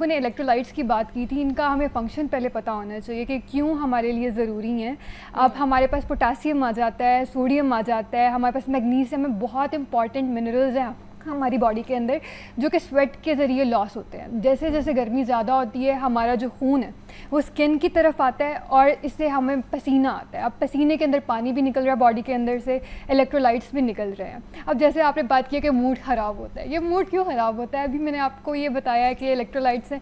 लोगों ने इलेक्ट्रोलाइट्स की बात की थी, इनका हमें फंक्शन पहले पता होना चाहिए कि क्यों हमारे लिए ज़रूरी हैं। अब हमारे पास पोटासियम आ जाता है, सोडियम आ जाता है, हमारे पास मैग्नीशियम में बहुत इंपॉर्टेंट मिनरल्स हैं हमारी बॉडी के अंदर जो कि स्वेट के ज़रिए लॉस होते हैं। जैसे जैसे गर्मी ज़्यादा होती है हमारा जो खून है वो स्किन की तरफ आता है और इससे हमें पसीना आता है। अब पसीने के अंदर पानी भी निकल रहा है बॉडी के अंदर से, इलेक्ट्रोलाइट्स भी निकल रहे हैं। अब जैसे आपने बात की कि मूड ख़राब होता है, ये मूड क्यों ख़राब होता है? अभी मैंने आपको ये बताया है कि इलेक्ट्रोलाइट्स है,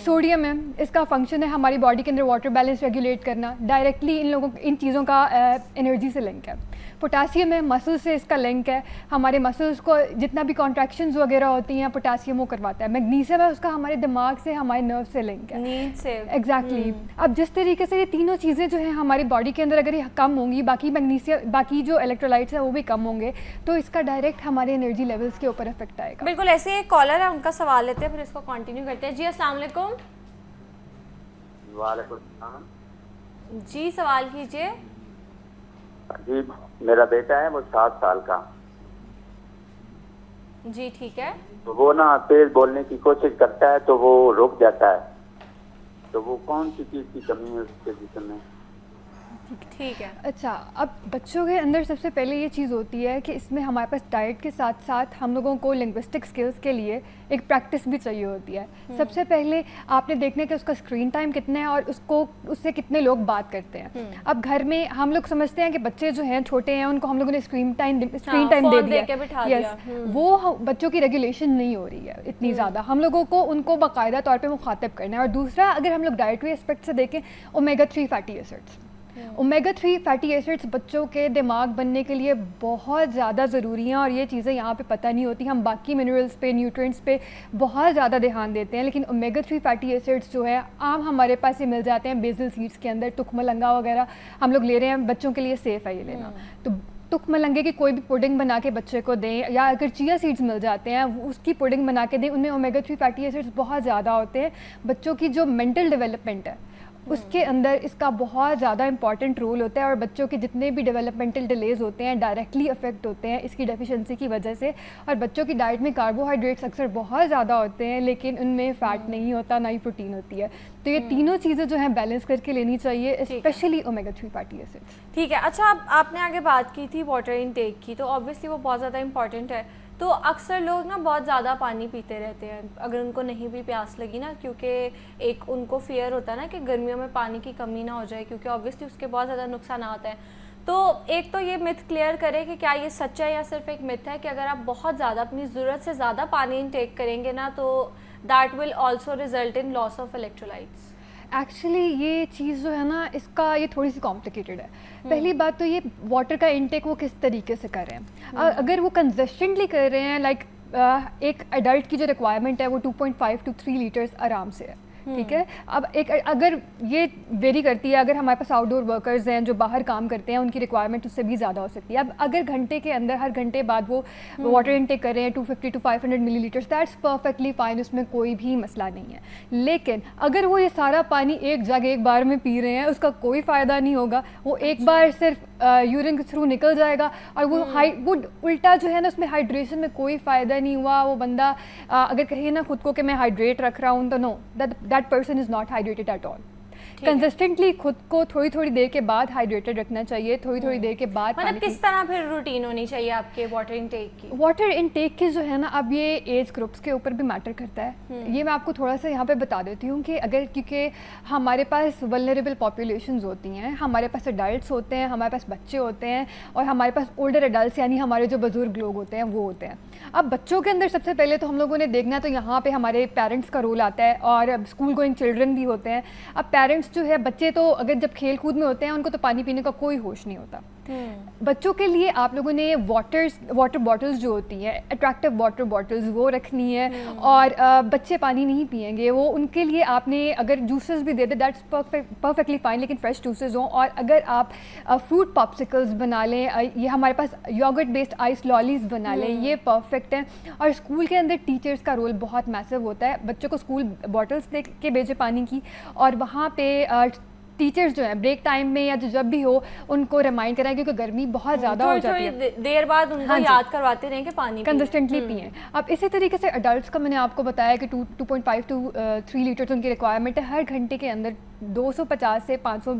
सोडियम है, इसका फंक्शन है हमारी बॉडी के अंदर वाटर बैलेंस रेगुलेट करना। डायरेक्टली इन चीज़ों का एनर्जी से लिंक है। पोटासियम है, मसल्स से इसका लिंक है, हमारे मसल्स को जितना भी कॉन्ट्रैक्शंस वगैरह होती हैं पोटासियम वो करवाता है। मैग्नीशियम है, उसका हमारे दिमाग से, हमारे नर्व से लिंक है, नींद से। एग्जैक्टली। अब जिस तरीके से ये तीनों चीज़ें जो हैं हमारी बॉडी के अंदर अगर ये कम होंगी, बाकी मैग्नीशियम, बाकी जो इलेक्ट्रोलाइट्स हैं वो भी कम होंगे, तो इसका डायरेक्ट हमारे एनर्जी लेवल्स के ऊपर इफेक्ट आएगा। बिल्कुल। ऐसे एक कॉलर है, उनका सवाल लेते हैं फिर इसको कंटिन्यू करते हैं। जी अस्सलाम वालेकुम। वालेकुम सलाम। जी सवाल कीजिए। जी मेरा बेटा है, वो 7 साल का। जी ठीक है। तो वो ना तेज बोलने की कोशिश करता है तो वो रुक जाता है, तो वो कौन सी चीज़ की कमी है उसके जिस्म में? ठीक है। अच्छा, अब बच्चों के अंदर सबसे पहले ये चीज़ होती है कि इसमें हमारे पास डाइट के साथ साथ हम लोगों को लिंग्विस्टिक स्किल्स के लिए एक प्रैक्टिस भी चाहिए होती है। सबसे पहले आपने देखना है कि उसका स्क्रीन टाइम कितना है और उससे कितने लोग बात करते हैं। अब घर में हम लोग समझते हैं कि बच्चे जो हैं छोटे हैं उनको हम लोगों ने स्क्रीन टाइम दे दिया। यस, वो बच्चों की रेगुलेशन नहीं हो रही है इतनी ज़्यादा। हम लोगों को उनको बाकायदा तौर पर मुखातिब करना है। और दूसरा, अगर हम लोग डाइटरी एस्पेक्ट से देखें, omega 3 fatty acids, omega 3 fatty acids बच्चों के दिमाग बनने के लिए बहुत ज़्यादा ज़रूरी हैं और ये चीज़ें यहाँ पे पता नहीं होती। हम बाकी मिनरल्स पे, न्यूट्रिएंट्स पे बहुत ज़्यादा ध्यान देते हैं, लेकिन ओमेगा 3 फैटी एसिड्स जो है आम हमारे पास ये मिल जाते हैं बेसिल सीड्स के अंदर। तुखमलंगा वगैरह हम लोग ले रहे हैं, बच्चों के लिए सेफ़ है ये लेना। तो तुखमलंगे की कोई भी पुडिंग बना के बच्चे को दें, या अगर चिया सीड्स मिल जाते हैं उसकी पुडिंग बना के दें, उनमें ओमेगा 3 फैटी एसिड्स बहुत ज़्यादा होते हैं। बच्चों की जो मेंटल डेवलपमेंट है उसके अंदर इसका बहुत ज़्यादा इंपॉर्टेंट रोल होता है और बच्चों के जितने भी डेवलपमेंटल डिलेज होते हैं डायरेक्टली अफेक्ट होते हैं इसकी डेफिशिएंसी की वजह से। और बच्चों की डाइट में कार्बोहाइड्रेट्स अक्सर बहुत ज़्यादा होते हैं लेकिन उनमें फ़ैट नहीं होता, ना ही प्रोटीन होती है। तो ये तीनों चीज़ें जो हैं बैलेंस करके लेनी चाहिए, स्पेशली ओमेगा 3 फैटी एसिड्स। ठीक है। अच्छा, अब आपने आगे बात की थी वाटर इनटेक की, तो ऑब्वियसली वो बहुत ज़्यादा इंपॉर्टेंट है। तो अक्सर लोग ना बहुत ज़्यादा पानी पीते रहते हैं अगर उनको नहीं भी प्यास लगी ना, क्योंकि एक उनको फियर होता है ना कि गर्मियों में पानी की कमी ना हो जाए, क्योंकि ऑब्वियसली उसके बहुत ज़्यादा नुकसान आते हैं। तो एक तो ये मिथ क्लियर करें कि क्या ये सच्चा है या सिर्फ एक मिथ है कि अगर आप बहुत ज़्यादा अपनी ज़रूरत से ज़्यादा पानी इनटेक करेंगे ना तो that will also result in loss of electrolytes? Actually ये चीज़ जो है ना, इसका ये थोड़ी सी कॉम्प्लिकेटेड है। पहली बात तो ये वाटर का इनटेक वो किस तरीके से कर रहे हैं। अगर वो कंसिस्टेंटली कर रहे हैं, लाइक एक एडल्ट की जो रिक्वायरमेंट है वो 2.5 to 3 लीटर्स आराम से है, ठीक है। अब एक अगर ये वेरी करती है, अगर हमारे पास आउटडोर वर्कर्स हैं जो बाहर काम करते हैं उनकी रिक्वायरमेंट उससे भी ज़्यादा हो सकती है। अब अगर घंटे के अंदर हर घंटे बाद वो वाटर इनटेक कर रहे हैं 250 to 500 millilitres, that's perfectly fine, उसमें कोई भी मसला नहीं है। लेकिन अगर वो ये सारा पानी एक जगह एक बार में पी रहे हैं उसका कोई फ़ायदा नहीं होगा। वो एक बार सिर्फ यूरिन के थ्रू निकल जाएगा और वो उल्टा जो है ना उसमें हाइड्रेशन में कोई फ़ायदा नहीं हुआ। वो बंदा अगर कहे ना खुद को कि मैं हाइड्रेट रख रहा हूँ तो no, that person is not hydrated at all. Consistently खुद को थोड़ी थोड़ी देर के बाद हाइड्रेटेड रखना चाहिए, थोड़ी थोड़ी देर के बाद। मतलब किस तरह फिर रूटीन होनी चाहिए आपके वाटर इनटेक की? वाटर इनटेक की जो है ना, अब ये एज ग्रुप्स के ऊपर भी मैटर करता है। ये मैं आपको थोड़ा सा यहाँ पे बता देती हूँ कि अगर, क्योंकि हमारे पास वल्नरेबल पॉपुलेशंस होती हैं, हमारे पास एडल्ट्स होते हैं, हमारे पास बच्चे होते हैं और हमारे पास ओल्डर एडल्ट्स यानी हमारे जो बुजुर्ग लोग होते हैं वो होते हैं। अब बच्चों के अंदर सबसे पहले तो हम लोगों ने देखना है, तो यहाँ पे हमारे पेरेंट्स का रोल आता है और स्कूल गोइंग चिल्ड्रन भी होते हैं। अब पेरेंट्स जो है, बच्चे तो अगर जब खेल कूद में होते हैं उनको तो पानी पीने का कोई होश नहीं होता। बच्चों के लिए आप लोगों ने वाटर बॉटल्स जो होती हैं, अट्रैक्टिव वाटर बॉटल्स, वो रखनी है। और बच्चे पानी नहीं पिएंगे, वो उनके लिए आपने अगर जूसेस भी दे दे दैट्स परफेक्टली फाइन, लेकिन फ्रेश जूसेस हों। और अगर आप फ्रूट पॉप्सिकल्स बना लें, ये हमारे पास योगर्ट बेस्ड आइस लॉलीज बना लें, ये परफेक्ट है। और स्कूल के अंदर टीचर्स का रोल बहुत मैसिव होता है। बच्चों को स्कूल बॉटल्स दे के भेजे पानी की और वहाँ पे टीचर्स जो हैं ब्रेक टाइम में या जब भी हो उनको रिमाइंड कराएं, क्योंकि गर्मी बहुत ज़्यादा हो जाती है। थोड़ी देर बाद उनको हाँ जी। याद करवाते रहें कि पानी कंसिस्टेंटली पिएं। अब इसी तरीके से अडल्ट्स का मैंने आपको बताया कि 2.5 to 3 लीटर्स उनकी रिक्वायरमेंट है। हर घंटे के अंदर 250 से 500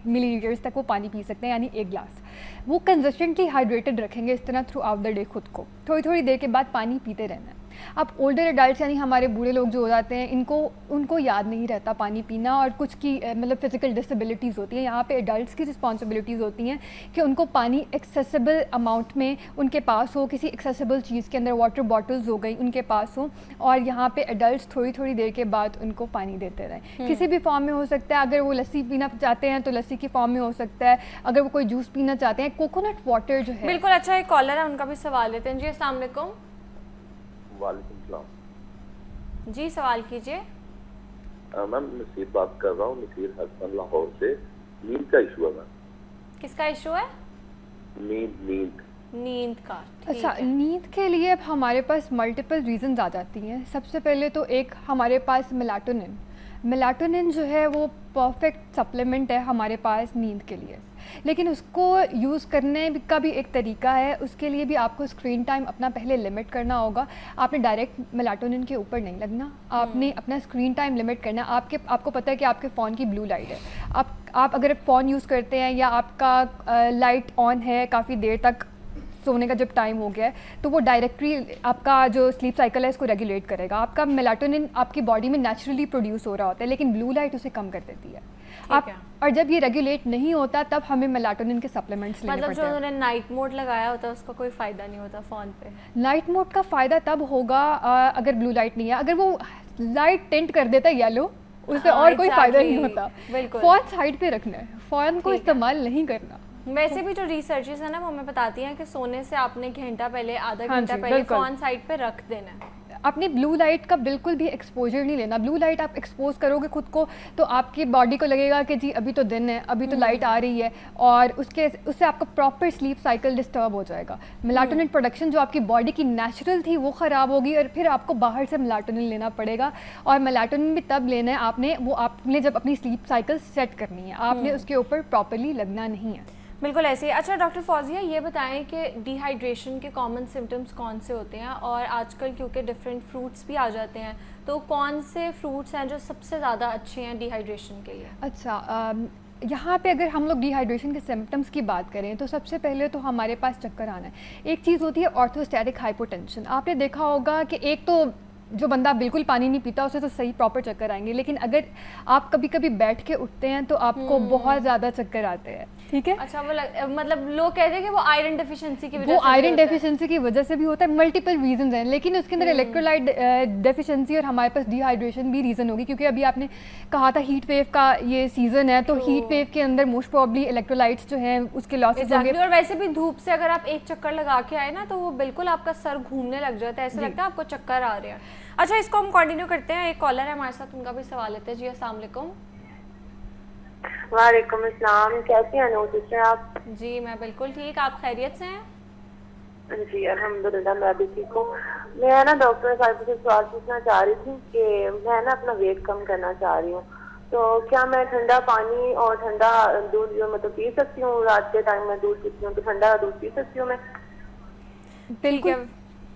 मिलीलीटर्स तक वो पानी पी सकते हैं, यानी 1 गिलास। वो कंसिस्टेंटली हाइड्रेटेड रखेंगे इस तरह थ्रू आउट द डे खुद को, थोड़ी थोड़ी देर के बाद पानी पीते रहना है। अब ओल्डर एडल्ट्स यानी हमारे बूढ़े लोग जो हो जाते हैं, उनको याद नहीं रहता पानी पीना, और कुछ की मतलब फिजिकल डिसेबिलिटीज़ होती हैं। यहाँ पे एडल्ट्स की रिस्पॉन्सिबिलिटीज़ होती हैं कि उनको पानी एक्सेसिबल अमाउंट में उनके पास हो, किसी एक्सेसिबल चीज़ के अंदर वाटर बॉटल्स हो गई उनके पास हो, और यहाँ पे एडल्ट्स थोड़ी थोड़ी देर के बाद उनको पानी देते रहें। किसी भी फॉर्म में हो सकता है, अगर वो लस्सी पीना चाहते हैं तो लस्सी की फॉर्म में हो सकता है, अगर वो कोई जूस पीना चाहते हैं, कोकोनट वाटर जो है। बिल्कुल। अच्छा, एक कॉलर है, उनका भी सवाल लेते हैं। जी अस्सलाम वालेकुम। वालेकुम सलाम। जी सवाल कीजिए। मैम नसीर बात कर रहा हूँ, नसीर हसन लाहौर से। नींद का इशू है मैम। किसका इशू है? नींद नींद का। ठीक अच्छा, है। नींद के लिए अब हमारे पास मल्टीपल रीजंस आ जाती हैं। सबसे पहले तो एक हमारे पास मेलाटोनिन जो है वो परफेक्ट सप्लीमेंट है हमारे पास नींद के लिए, लेकिन उसको यूज़ करने का भी एक तरीका है। उसके लिए भी आपको स्क्रीन टाइम अपना पहले लिमिट करना होगा। आपने डायरेक्ट मेलाटोनिन के ऊपर नहीं लगना, आपने अपना स्क्रीन टाइम लिमिट करना। आपको पता है कि आपके फ़ोन की ब्लू लाइट है, आप अगर फ़ोन यूज़ करते हैं या आपका लाइट ऑन है काफ़ी देर तक, सोने का जब टाइम हो गया है, तो वो डायरेक्टली आपका जो स्लीप साइकिल है इसको रेगुलेट करेगा। आपका मेलाटोनिन आपकी बॉडी में नेचुरली प्रोड्यूस हो रहा होता है, लेकिन ब्लू लाइट उसे कम कर देती है। और जब ये रेगुलेट नहीं होता तब हमें मेलाटोनिन के सप्लीमेंट्स लेने मतलब पड़ते जो हैं। उन्होंने नाइट मोड लगाया होता है उसका कोई फ़ायदा नहीं होता फ़ोन पे। नाइट मोड का फ़ायदा तब होगा अगर ब्लू लाइट नहीं है। अगर वो लाइट टेंट कर देता है येलो, उससे हाँ, और कोई फ़ायदा नहीं exactly, होता। बिल्कुल। फ़ोन साइड पे रखना है, फ़ोन को ठीक है। इस्तेमाल नहीं करना। वैसे भी जो रिसर्चेस है ना वो हमें बताती हैं कि सोने से आपने घंटा पहले, आधा हाँ घंटा जी, पहले बिल्कुल। फ़ोन साइड पे रख देना है। अपनी ब्लू लाइट का बिल्कुल भी एक्सपोजर नहीं लेना। ब्लू लाइट आप एक्सपोज करोगे खुद को तो आपकी बॉडी को लगेगा कि जी अभी तो दिन है, अभी तो लाइट आ रही है, और उससे आपका प्रॉपर स्लीप साइकिल डिस्टर्ब हो जाएगा। मेलाटोनिन प्रोडक्शन जो आपकी बॉडी की नेचुरल थी वो ख़राब होगी, और फिर आपको बाहर से मेलाटोनिन लेना पड़ेगा। और मेलाटोनिन भी तब लेना है आपने जब अपनी स्लीप साइकिल सेट करनी है, आपने उसके ऊपर प्रॉपरली लगना नहीं है। बिल्कुल ऐसे ही। अच्छा डॉक्टर फौजिया, ये बताएं कि डिहाइड्रेशन के कॉमन सिम्टम्स कौन से होते हैं, और आजकल क्योंकि डिफरेंट फ्रूट्स भी आ जाते हैं, तो कौन से फ्रूट्स हैं जो सबसे ज़्यादा अच्छे हैं डिहाइड्रेशन के लिए? अच्छा, यहाँ पे अगर हम लोग डिहाइड्रेशन के सिम्टम्स की बात करें तो सबसे पहले तो हमारे पास चक्कर आना है। एक चीज़ होती है ऑर्थोस्टैटिक हाइपोटेंशन। आपने देखा होगा कि एक तो जो बंदा बिल्कुल पानी नहीं पीता उसे तो सही प्रॉपर चक्कर आएंगे, लेकिन अगर आप कभी कभी बैठ के उठते हैं तो आपको बहुत ज़्यादा चक्कर आते हैं। ठीक है। अच्छा, मतलब लोग कहते हैं कि वो आयरन डेफिशिएंसी की वजह वो से आयरन होता है। डेफिशिएंसी की वजह से भी होता है। मल्टीपल रीजंस हैं, लेकिन उसके अंदर इलेक्ट्रोलाइट डेफिशिएंसी और हमारे पास डिहाइड्रेशन भी रीज़न होगी, क्योंकि अभी आपने कहा था हीट वेव का ये सीज़न है, तो हीट वेव के अंदर मोस्ट प्रॉब्ली इलेक्ट्रोलाइट्स जो हैं उसके लॉसेज होंगे। और वैसे भी धूप से अगर आप एक चक्कर लगा के आए ना तो वो बिल्कुल आपका सर घूमने लग जाता है, ऐसा लगता है आपको चक्कर आ रहे हैं। अच्छा, इसको हम कंटिन्यू करते हैं। एक कॉलर है हमारे साथ, उनका भी सवाल लेते हैं। जी अस्सलाम वालेकुम। वालेकुम अस्सलाम। कैसी हैं अनू सिस्टर आप? जी मैं बिल्कुल ठीक, आप खैरियत से हैं? जी अल्हम्दुलिल्लाह, मैं भी ठीक हूँ। मैं ना डॉक्टर साहब से सवाल पूछना चाह रही थी कि मैं ना अपना वेट कम करना चाह रही हूँ, तो क्या मैं ठंडा पानी और ठंडा दूध जो मतलब पी सकती हूँ? रात के टाइम में दूध पीती हूँ, तो ठंडा दूध पी सकती हूँ मैं?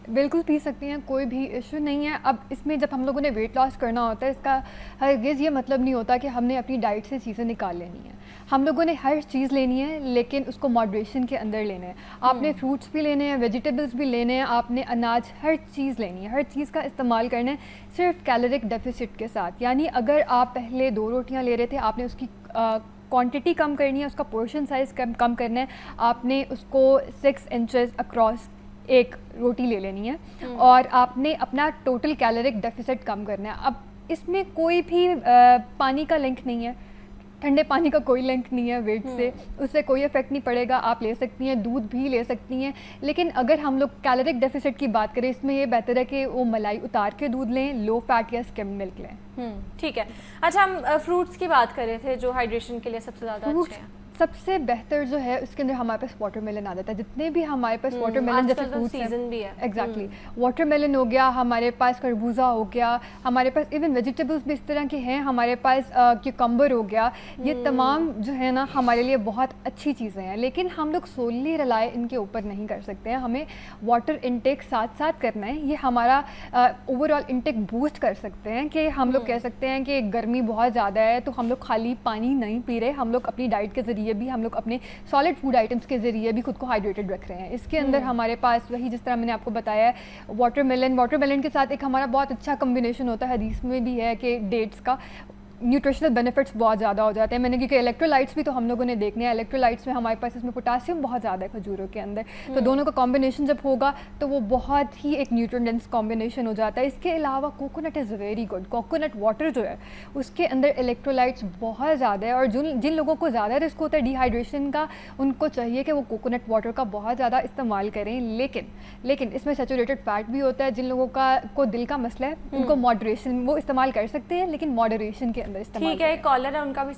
बिल्कुल पी सकती हैं, कोई भी इशू नहीं है। अब इसमें जब हम लोगों ने वेट लॉस करना होता है, इसका हरगिज़ ये मतलब नहीं होता कि हमने अपनी डाइट से चीज़ें निकाल लेनी है। हम लोगों ने हर चीज़ लेनी है, लेकिन उसको मॉडरेशन के अंदर लेना है। आपने फ्रूट्स भी लेने हैं, वेजिटेबल्स भी लेने हैं, आपने अनाज, हर चीज़ लेनी है, हर चीज़ का इस्तेमाल करना है, सिर्फ कैलोरिक डेफिसिट के साथ। यानी अगर आप पहले 2 रोटियाँ ले रहे थे, आपने उसकी क्वांटिटी कम करनी है, उसका पोर्शन साइज़ कम करना है। आपने उसको 6 इंचेस अक्रॉस एक रोटी ले लेनी है, और आपने अपना टोटल कैलोरिक डेफिसिट कम करना है। अब इसमें कोई भी पानी का लिंक नहीं है, ठंडे पानी का कोई लिंक नहीं है वेट से, उससे कोई इफेक्ट नहीं पड़ेगा। आप ले सकती हैं, दूध भी ले सकती हैं, लेकिन अगर हम लोग कैलोरिक डेफिसिट की बात करें, इसमें ये बेहतर है कि वो मलाई उतार के दूध लें, लो फैट या स्किम मिल्क लें। ठीक है। अच्छा, हम फ्रूट्स की बात कर रहे थे जो हाइड्रेशन के लिए सबसे ज़्यादा अच्छे हैं। सबसे बेहतर जो है उसके अंदर हमारे पास वाटरमेलन आ जाता है। जितने भी हमारे पास वाटरमेलन जैसे आजकल तो फ्रूट्स सीजन भी है। एग्जैक्टली वाटरमेलन हो गया, हमारे पास खरबूजा हो गया, हमारे पास इवन वेजिटेबल्स भी इस तरह के हैं, हमारे पास क्यूकम्बर हो गया, ये तमाम जो है ना हमारे लिए बहुत अच्छी चीज़ें हैं। लेकिन हम लोग सोलली रिलाय इनके ऊपर नहीं कर सकते हैं, हमें वाटर इनटेक साथ साथ करना है। ये हमारा ओवरऑल इनटेक बूस्ट कर सकते हैं कि हम लोग कह सकते हैं कि गर्मी बहुत ज़्यादा है तो हम लोग खाली पानी नहीं पी रहे, हम लोग अपनी डाइट के ज़रिए भी, हम लोग अपने सॉलिड फूड आइटम्स के ज़रिए भी खुद को हाइड्रेटेड रख रहे हैं। इसके अंदर हमारे पास वही जिस तरह मैंने आपको बताया है वाटरमेलन के साथ एक हमारा बहुत अच्छा कम्बिनेशन होता है, हदीस में भी है कि डेट्स का न्यूट्रिशनल बेनिफिट्स बहुत ज़्यादा हो जाते हैं। मैंने क्योंकि इलेक्ट्रोलाइट्स भी तो हम लोगों ने देखने हैं, इलेक्ट्रोलाइट्स में हमारे पास इसमें पोटासियम बहुत ज़्यादा है खजूरों के अंदर, तो दोनों का कॉम्बिनेशन जब होगा तो वो बहुत ही एक न्यूट्रिएंट डेंस कॉम्बिनेशन हो जाता है। इसके अलावा coconut is very good, coconut water जो है उसके अंदर इलेक्ट्रोलाइट्स बहुत ज़्यादा है, और जिन लोगों को ज़्यादा रिस्क होता है डिहाइड्रेशन का, उनको चाहिए कि वो कोकोनट वाटर का बहुत ज़्यादा इस्तेमाल करें। लेकिन इसमें सैचुरेटेड फैट भी होता है। जिन लोगों को दिल का मसला है उनको मॉडरेशन वो इस्तेमाल कर सकते हैं, लेकिन मॉडरेशन के अंदर इस्तेमाल ठीक है, करें। एक कॉलर है, उनका भी